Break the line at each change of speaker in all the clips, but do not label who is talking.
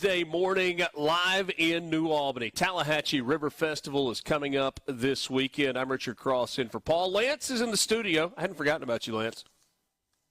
Wednesday morning, live in New Albany. Tallahatchie River Festival is coming up this weekend. I'm Richard Cross in for Paul. Lance is in the studio. I hadn't forgotten about you, Lance.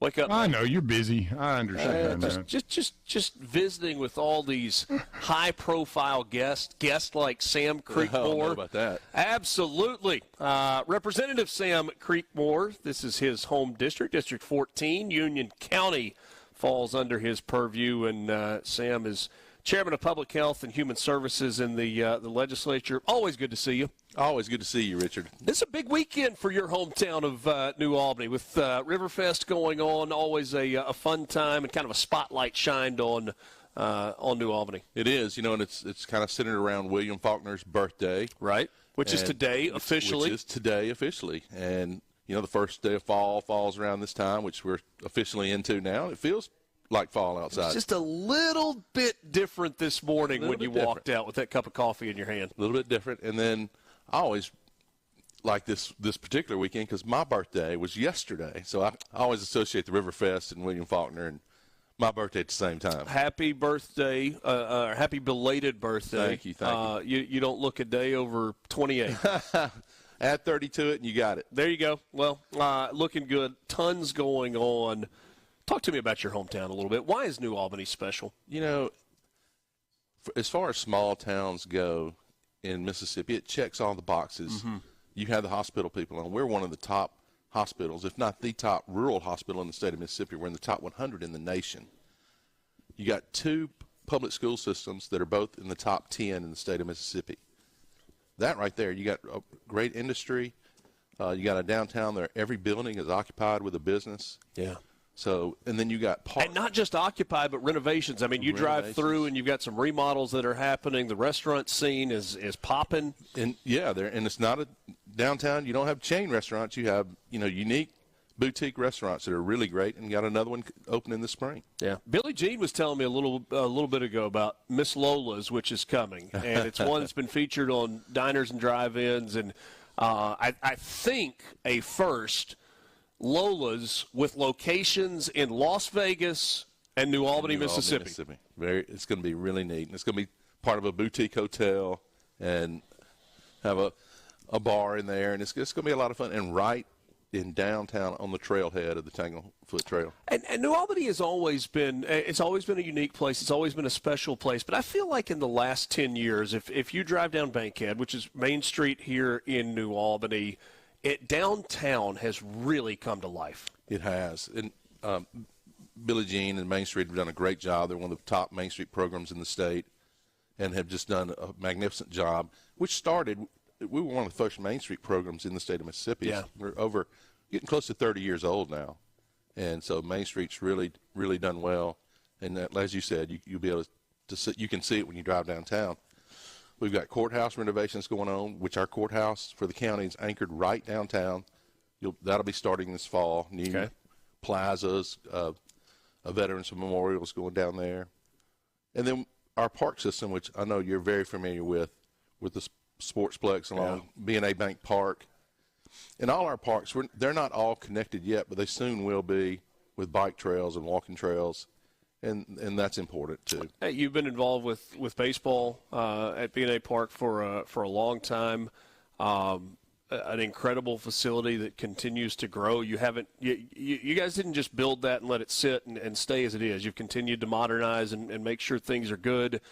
Wake up.
I know you're busy. I understand that.
Just visiting with all these high-profile guests like Sam Creekmore.
I don't know about that.
Absolutely. Representative Sam Creekmore. This is his home district, District 14. Union County falls under his purview, and Sam is Chairman of Public Health and Human Services in the legislature. Always good to see you.
Always good to see you, Richard.
This is a big weekend for your hometown of New Albany with Riverfest going on. Always a fun time and kind of a spotlight shined on New Albany.
It is, and it's kind of centered around William Faulkner's birthday,
right? Which is today officially.
And the first day of fall falls around this time, which we're officially into now. It feels like fall outside.
It's just a little bit different this morning when you walked out with that cup of coffee in your hand.
A little bit different. And then I always like this particular weekend because my birthday was yesterday. So I always associate the Riverfest and William Faulkner and my birthday at the same time.
Happy birthday, happy belated birthday.
Thank you.
You don't look a day over 28.
Add 30 to it and you got it.
There you go. Well, looking good. Tons going on. Talk to me about your hometown a little bit. Why is New Albany special?
As far as small towns go in Mississippi, it checks all the boxes. Mm-hmm. You have the hospital people on. We're one of the top hospitals, if not the top rural hospital in the state of Mississippi. We're in the top 100 in the nation. You got two public school systems that are both in the top 10 in the state of Mississippi. That right there, you got a great industry. You got a downtown there. Every building is occupied with a business.
Yeah.
So, and then you got parks.
And not just occupied, but renovations. I mean, you drive through and you've got some remodels that are happening. The restaurant scene is popping.
And and it's not a downtown. You don't have chain restaurants. You have, unique boutique restaurants that are really great, and got another one opening this spring.
Yeah. Billie Jean was telling me a little bit ago about Miss Lola's, which is coming, and it's one that's been featured on diners and drive-ins, and I think a first Lola's with locations in Las Vegas and New Albany, Mississippi.
It's going to be really neat. And it's going to be part of a boutique hotel and have a bar in there, and it's going to be a lot of fun. And right in downtown on the trailhead of the Tanglefoot Trail.
And New Albany has always been a unique place. It's always been a special place. But I feel like in the last 10 years, if you drive down Bankhead, which is Main Street here in New Albany, downtown has really come to life.
It has. And Billie Jean and Main Street have done a great job. They're one of the top Main Street programs in the state and have just done a magnificent job, which started – we were one of the first Main Street programs in the state of Mississippi.
Yeah.
We're getting close to 30 years old now. And so Main Street's really, really done well. And as you said, you'll be able to see, you can see it when you drive downtown. We've got courthouse renovations going on, which our courthouse for the county is anchored right downtown. That'll be starting this fall. New plazas, a Veterans Memorial is going down there. And then our park system, which I know you're very familiar with the Sportsplex along B&A Bank Park. And all our parks, they're not all connected yet, but they soon will be with bike trails and walking trails. And that's important too.
Hey, you've been involved with baseball at B&A Park for a long time. An incredible facility that continues to grow. You guys didn't just build that and let it sit and stay as it is. You've continued to modernize and make sure things are good.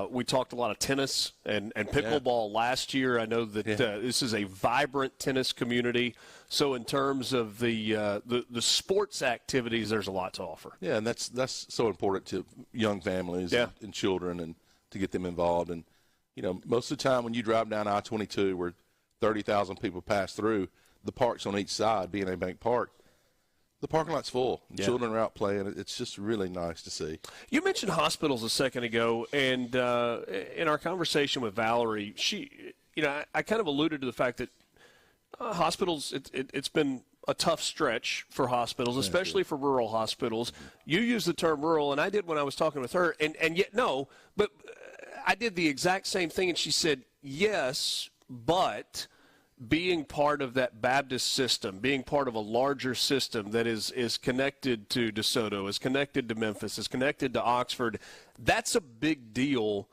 We talked a lot of tennis and pickleball last year. I know that this is a vibrant tennis community. So in terms of the sports activities, there's a lot to offer.
Yeah, and that's so important to young families and children, and to get them involved. And most of the time when you drive down I-22 where 30,000 people pass through, the parks on each side, B&A Bank Park, the parking lot's full. Children are out playing. It's just really nice to see.
You mentioned hospitals a second ago, and in our conversation with Valerie, I kind of alluded to the fact that hospitals, it's been a tough stretch for hospitals, especially for rural hospitals. You use the term rural, and I did when I was talking with her, and yet no, but I did the exact same thing, and she said, yes, but being part of that Baptist system, being part of a larger system that is connected to DeSoto, is connected to Memphis, is connected to Oxford, That's a big deal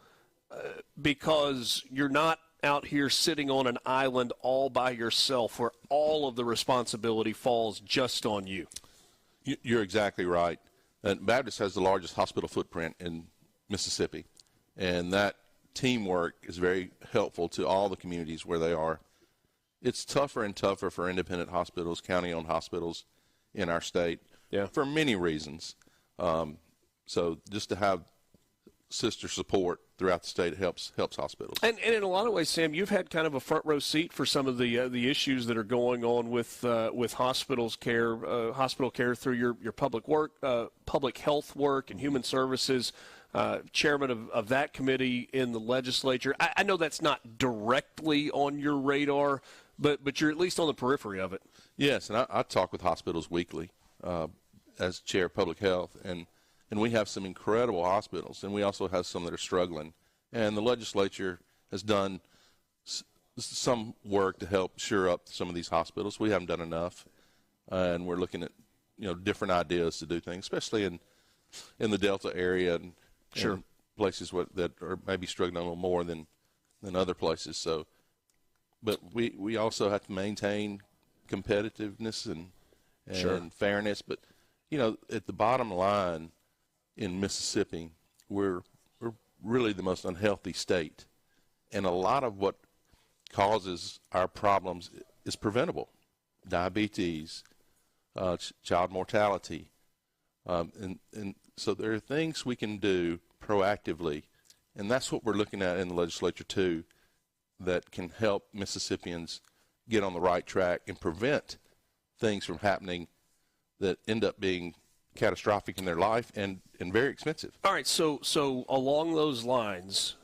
because you're not out here sitting on an island all by yourself where all of the responsibility falls just on you.
You're exactly right. And Baptist has the largest hospital footprint in Mississippi, and that teamwork is very helpful to all the communities where they are. It's tougher and tougher for independent hospitals, county-owned hospitals in our state for many reasons. So just to have sister support throughout the state helps hospitals.
And in a lot of ways, Sam, you've had kind of a front row seat for some of the issues that are going on with hospital care through your public health work and human services. Chairman of that committee in the legislature. I know that's not directly on your radar, but you're at least on the periphery of it.
Yes, and I talk with hospitals weekly as chair of public health, and we have some incredible hospitals, and we also have some that are struggling. And the legislature has done some work to help shore up some of these hospitals. We haven't done enough, and we're looking at different ideas to do things, especially in the Delta area and places that are maybe struggling a little more than other places. So, but we also have to maintain competitiveness and fairness. But at the bottom line, in Mississippi, we're really the most unhealthy state, and a lot of what causes our problems is preventable: diabetes, child mortality, and so there are things we can do proactively, and that's what we're looking at in the legislature too, that can help Mississippians get on the right track and prevent things from happening that end up being catastrophic in their life and very expensive.
All right, so along those lines,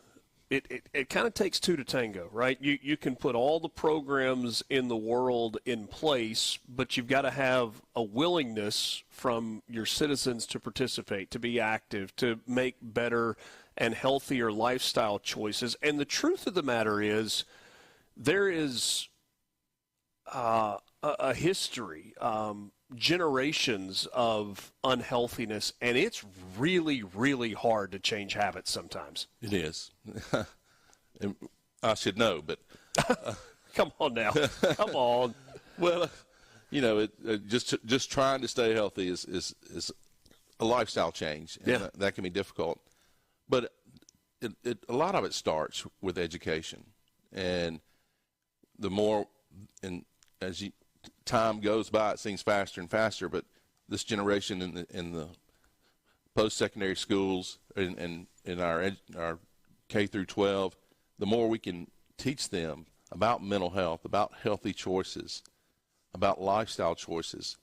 it kind of takes two to tango, right? You can put all the programs in the world in place, but you've got to have a willingness from your citizens to participate, to be active, to make better and healthier lifestyle choices. And the truth of the matter is, there is a history, generations of unhealthiness, and it's really, really hard to change habits sometimes.
It is. And I should know, but
come on now, come on.
Well, just trying to stay healthy is a lifestyle change, and that can be difficult. But a lot of it starts with education, and the more as time goes by, it seems faster and faster. But this generation in the post-secondary schools and in our K through 12, the more we can teach them about mental health, about healthy choices, about lifestyle choices,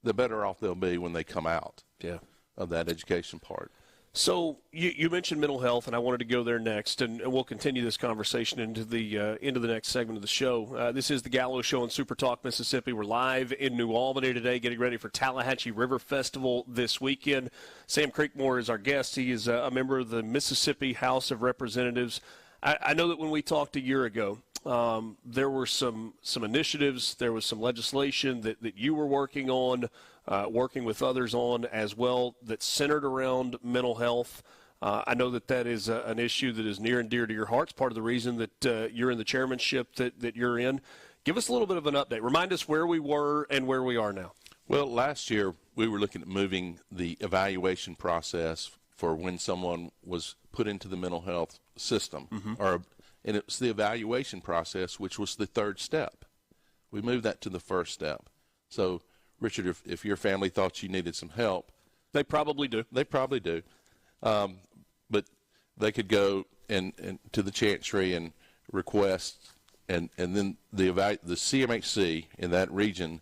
the better off they'll be when they come out of that education part.
So you mentioned mental health, and I wanted to go there next, and we'll continue this conversation into the next segment of the show. This is the Gallo Show on SuperTalk Mississippi. We're live in New Albany today, getting ready for Tallahatchie River Festival this weekend. Sam Creekmore is our guest. He is a member of the Mississippi House of Representatives. I know that when we talked a year ago, there were some initiatives, there was some legislation that you were working on, working with others on as well, that centered around mental health. I know that is an issue that is near and dear to your heart. It's part of the reason that you're in the chairmanship that you're in. Give us a little bit of an update. Remind us where we were and where we are now.
Well, last year we were looking at moving the evaluation process for when someone was put into the mental health system, and it was the evaluation process, which was the third step. We moved that to the first step. So, Richard, if your family thought you needed some help,
they probably do.
They probably do, but they could go and to the chancery and request, and then the CMHC in that region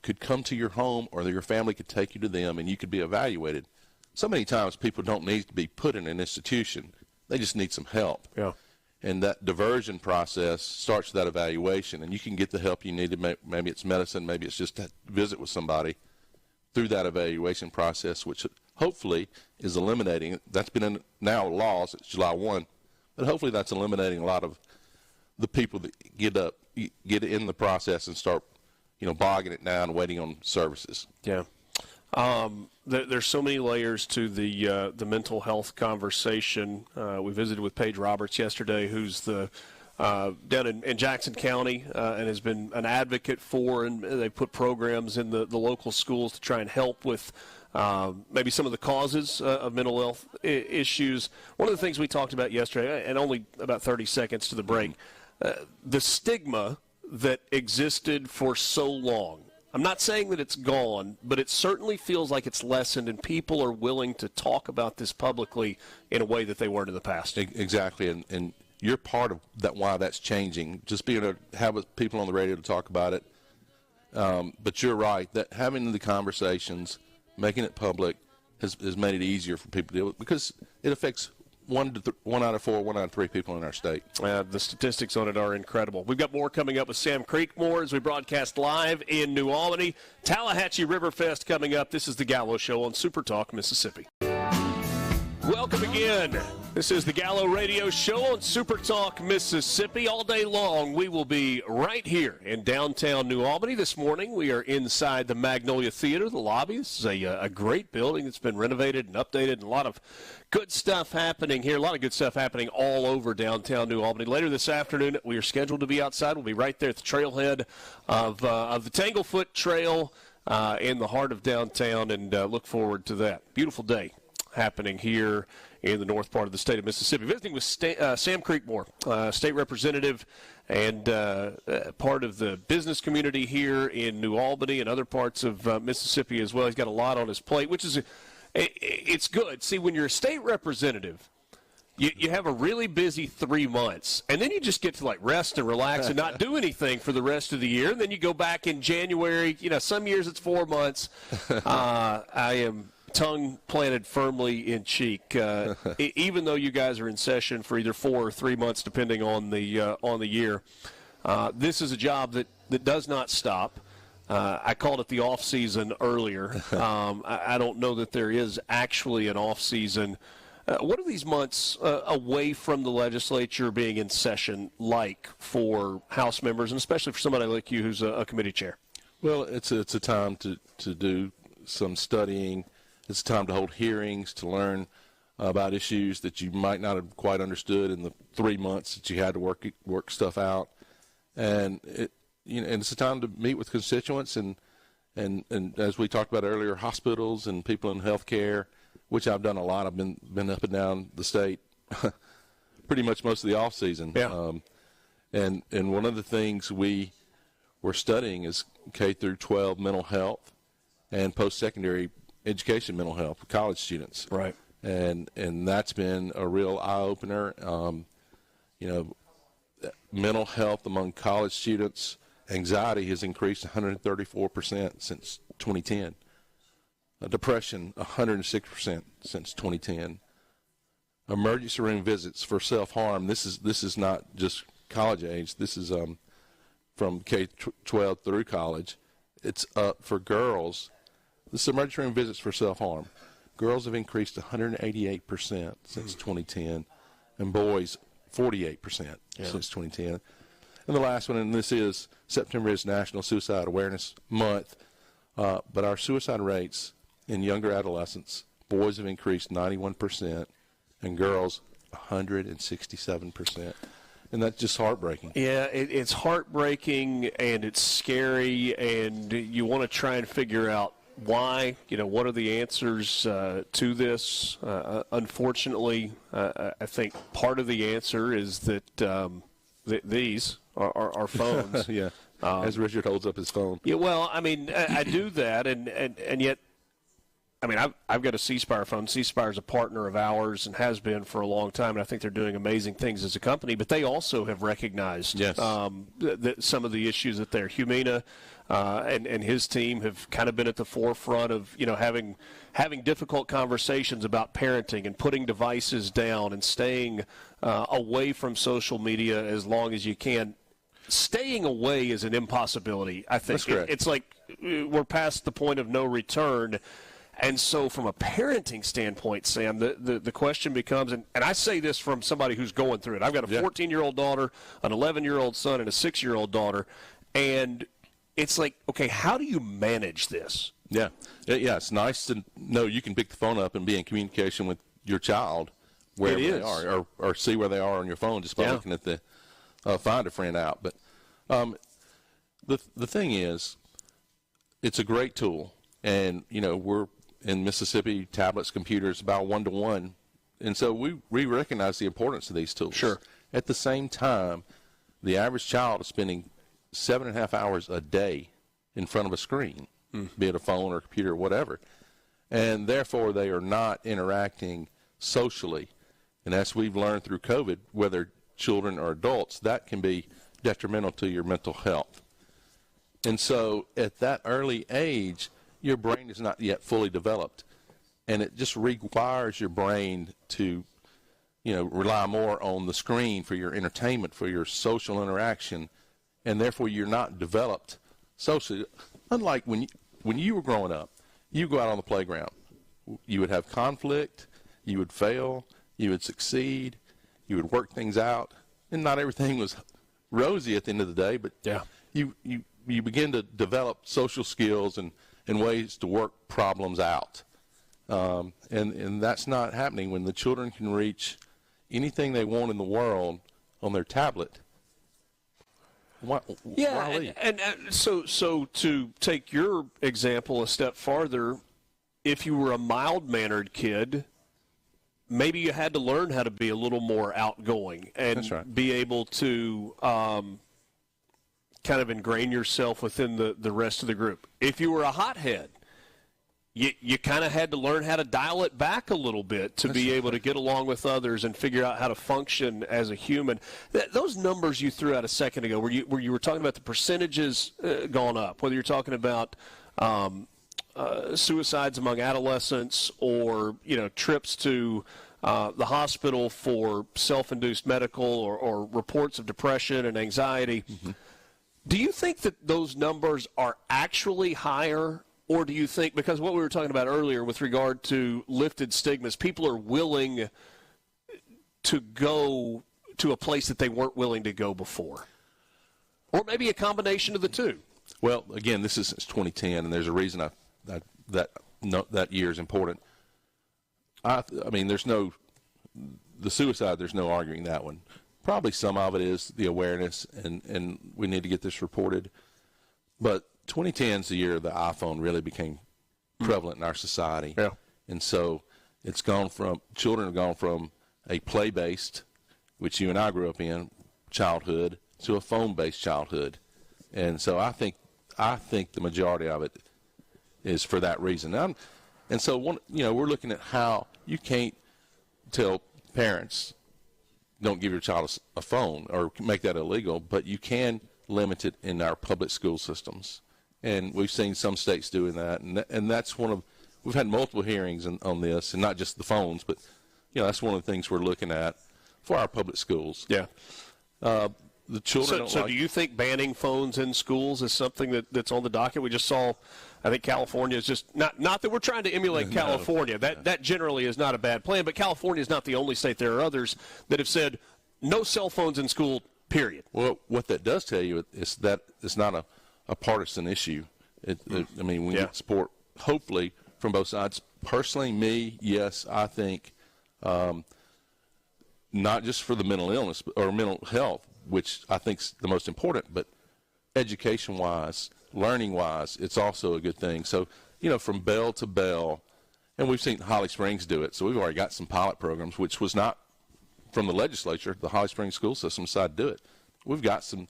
could come to your home, or your family could take you to them, and you could be evaluated. So many times people don't need to be put in an institution; they just need some help.
Yeah.
And that diversion process starts with that evaluation, and you can get the help you need. Maybe it's medicine, maybe it's just to visit with somebody through that evaluation process, which hopefully is eliminating. That's been in now laws. It's July 1, but hopefully that's eliminating a lot of the people that get in the process and start, bogging it down, waiting on services.
Yeah. There's so many layers to the mental health conversation. We visited with Paige Roberts yesterday, who's down in Jackson County and has been an advocate for, and they put programs in the local schools to try and help with maybe some of the causes of mental health issues. One of the things we talked about yesterday, and only about 30 seconds to the break, the stigma that existed for so long. I'm not saying that it's gone, but it certainly feels like it's lessened, and people are willing to talk about this publicly in a way that they weren't in the past.
Exactly, and you're part of that. Why that's changing. Just being able to have people on the radio to talk about it. But you're right that having the conversations, making it public, has made it easier for people to deal with, because it affects one out of four, 1 out of 3 people in our state.
The statistics on it are incredible. We've got more coming up with Sam Creekmore as we broadcast live in New Albany. Tallahatchie River Fest coming up. This is the Gallo Show on SuperTalk, Mississippi. Welcome again. This is the Gallo Radio Show on SuperTalk, Mississippi. All day long, we will be right here in downtown New Albany. This morning, we are inside the Magnolia Theater, the lobby. This is a great building that's been renovated and updated, and a lot of good stuff happening here. A lot of good stuff happening all over downtown New Albany. Later this afternoon, we are scheduled to be outside. We'll be right there at the trailhead of the Tanglefoot Trail in the heart of downtown, and look forward to that. Beautiful day happening here in the north part of the state of Mississippi. Visiting with Sam Creekmore, state representative and part of the business community here in New Albany and other parts of Mississippi as well. He's got a lot on his plate, which is it's good. See, when you're a state representative, you have a really busy 3 months, and then you just get to like rest and relax and not do anything for the rest of the year. And then you go back in January. You know, some years it's 4 months. I am tongue planted firmly in cheek, even though you guys are in session for either 4 or 3 months, depending on the year. This is a job that does not stop. I called it the off season earlier. I don't know that there is actually an off season. What are these months away from the legislature being in session like for House members, and especially for somebody like you who's a committee chair?
Well, it's a time to do some studying. It's time to hold hearings, to learn about issues that you might not have quite understood in the 3 months that you had to work stuff out, and it's a time to meet with constituents and as we talked about earlier, hospitals and people in healthcare, which I've done a lot. I've been up and down the state pretty much most of the off season.
Yeah.
And one of the things we were studying is K through 12 mental health and post-secondary education mental health for college students.
Right.
And that's been a real eye-opener. Mental health among college students, anxiety has increased 134% since 2010. Depression, 106% since 2010. Emergency room visits for self-harm. This is not just college age. This is from K-12 through college. It's up for girls. This is emergency room visits for self-harm. Girls have increased 188% since 2010, and boys 48% since 2010. And the last one, and this is September is National Suicide Awareness Month, but our suicide rates in younger adolescents, boys have increased 91%, and girls 167%. And that's just heartbreaking.
Yeah, it's heartbreaking, and it's scary, and you want to try and figure out why, what are the answers to this? Unfortunately, I think part of the answer is that these are phones.
Yeah, as Richard holds up his phone.
Yeah, well, I mean, I do that, and yet, I mean, I've got a C-Spire phone. C-Spire is a partner of ours and has been for a long time, and I think they're doing amazing things as a company. But they also have recognized that some of the issues that they're. Humina and his team have kind of been at the forefront of having difficult conversations about parenting and putting devices down and staying away from social media as long as you can. Staying away is an impossibility, I think.
That's correct.
It's like we're past the point of no return. And so from a parenting standpoint, Sam, the question becomes, and I say this from somebody who's going through it. I've got a 14-year-old daughter, an 11-year-old son, and a 6-year-old daughter. And it's like, okay, how do you manage this?
Yeah. Yeah, it's nice to know you can pick the phone up and be in communication with your child wherever they are, or see where they are on your phone just by looking at the Find a Friend out. But the thing is, it's a great tool. And, we're in Mississippi, tablets, computers, about 1-to-1. And so we recognize the importance of these tools.
Sure.
At the same time, the average child is spending 7.5 hours a day in front of a screen, be it a phone or a computer or whatever. And therefore, they are not interacting socially. And as we've learned through COVID, whether children or adults, that can be detrimental to your mental health. And so at that early age, your brain is not yet fully developed. And it just requires your brain to, rely more on the screen for your entertainment, for your social interaction, and therefore you're not developed socially. Unlike when you were growing up, you go out on the playground. You would have conflict, you would fail, you would succeed, you would work things out, and not everything was rosy at the end of the day, but you begin to develop social skills and ways to work problems out. And that's not happening when the children can reach anything they want in the world on their tablet. Why leave?
And so to take your example a step farther, if you were a mild-mannered kid, maybe you had to learn how to be a little more outgoing and be able to kind of ingrain yourself within the rest of the group. If you were a hothead, you kind of had to learn how to dial it back a little bit to be able to get along with others and figure out how to function as a human. Those numbers you threw out a second ago, where you were talking about the percentages gone up, whether you're talking about suicides among adolescents or trips to the hospital for self-induced medical or reports of depression and anxiety. Mm-hmm. Do you think that those numbers are actually higher? Or do you think, because what we were talking about earlier with regard to lifted stigmas, people are willing to go to a place that they weren't willing to go before? Or maybe a combination of the two?
Well, again, this is since 2010, and there's a reason that year is important. I mean, there's the suicide, there's no arguing that one. Probably some of it is the awareness, and we need to get this reported. But 2010 is the year the iPhone really became prevalent in our society.
Yeah.
And so children have gone from a play-based, which you and I grew up in, childhood, to a phone-based childhood. And so I think the majority of it is for that reason. And so we're looking at how you can't tell parents don't give your child a phone or make that illegal, but you can limit it in our public school systems. And we've seen some states doing that, and that's we've had multiple hearings on this, and not just the phones, but that's one of the things we're looking at for our public schools.
Yeah.
The children.
So do you think banning phones in schools is something that's on the docket? We just saw, I think California is just not that we're trying to emulate California. That generally is not a bad plan, but California is not the only state. There are others that have said no cell phones in school. Period.
Well, what that does tell you is that it's not a partisan issue. I mean, we need support, hopefully, from both sides. Personally, yes, I think not just for the mental illness or mental health, which I think is the most important, but education-wise, learning-wise, it's also a good thing. So, from bell to bell, and we've seen Holly Springs do it, so we've already got some pilot programs, which was not from the legislature. The Holly Springs school system decided to do it. We've got some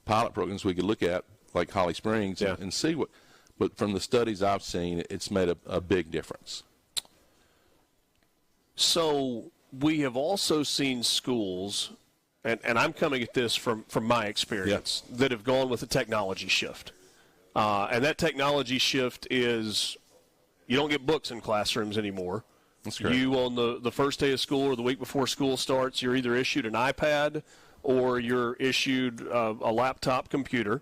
pilot programs we could look at, like Holly Springs, and see what. But from the studies I've seen, it's made a big difference.
So we have also seen schools, and I'm coming at this from my experience, that have gone with a technology shift. And that technology shift is you don't get books in classrooms anymore.
That's great.
You, on the first day of school or the week before school starts, you're either issued an iPad or you're issued a laptop computer.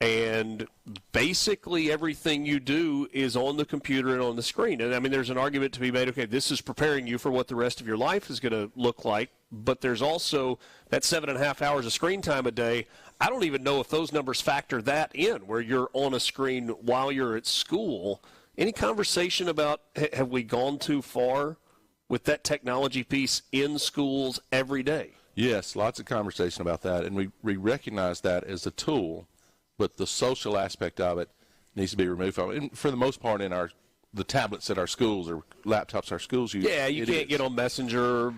And basically everything you do is on the computer and on the screen. And, I mean, there's an argument to be made, okay, this is preparing you for what the rest of your life is going to look like, but there's also that 7.5 hours of screen time a day. I don't even know if those numbers factor that in, where you're on a screen while you're at school. Any conversation about have we gone too far with that technology piece in schools every day?
Yes, lots of conversation about that, and we recognize that as a tool, but the social aspect of it needs to be removed from it. And for the most part, in the tablets at our schools or laptops our schools use.
Yeah, you can't get on Messenger,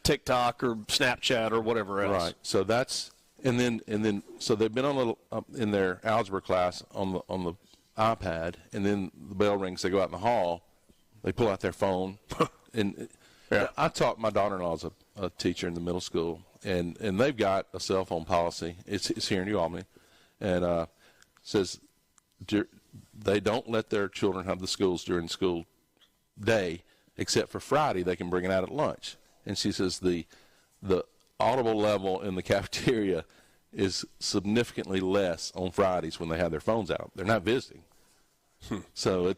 TikTok or Snapchat or whatever else.
Right. So that's and then so they've been on in their algebra class on the iPad, and then the bell rings. They go out in the hall, they pull out their phone, and
Yeah.
I taught my daughter-in-law's a teacher in the middle school, and they've got a cell phone policy. It's here in New Albany, and says they don't let their children have the schools during school day, except for Friday. They can bring it out at lunch. And she says the audible level in the cafeteria is significantly less on Fridays when they have their phones out. They're not visiting. So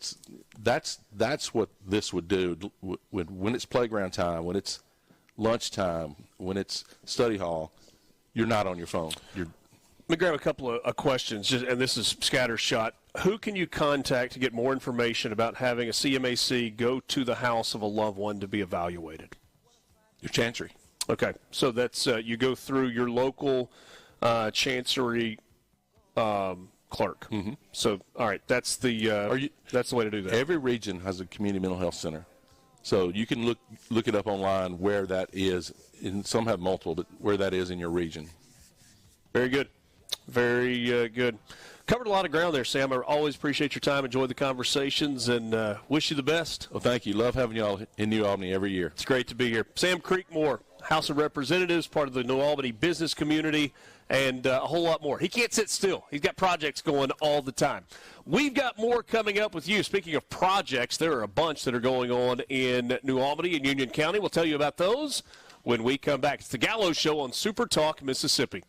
that's what this would do when it's playground time, when it's lunchtime, when it's study hall. You're not on your phone. Let
me grab a couple of questions, and this is scattershot. Who can you contact to get more information about having a CMAC go to the house of a loved one to be evaluated?
Your chancery.
Okay, so that's you go through your local chancery clerk. Mm-hmm. So, all right, that's the that's the way to do that.
Every region has a community mental health center, so you can look it up online where that is. And some have multiple, but where that is in your region.
Very good. Very good. Covered a lot of ground there, Sam. I always appreciate your time. Enjoy the conversations, and wish you the best.
Well, thank you. Love having you all in New Albany every year.
It's great to be here. Sam Creekmore, House of Representatives, part of the New Albany business community, and a whole lot more. He can't sit still. He's got projects going all the time. We've got more coming up with you. Speaking of projects, there are a bunch that are going on in New Albany and Union County. We'll tell you about those when we come back. It's the Gallo Show on SuperTalk, Mississippi.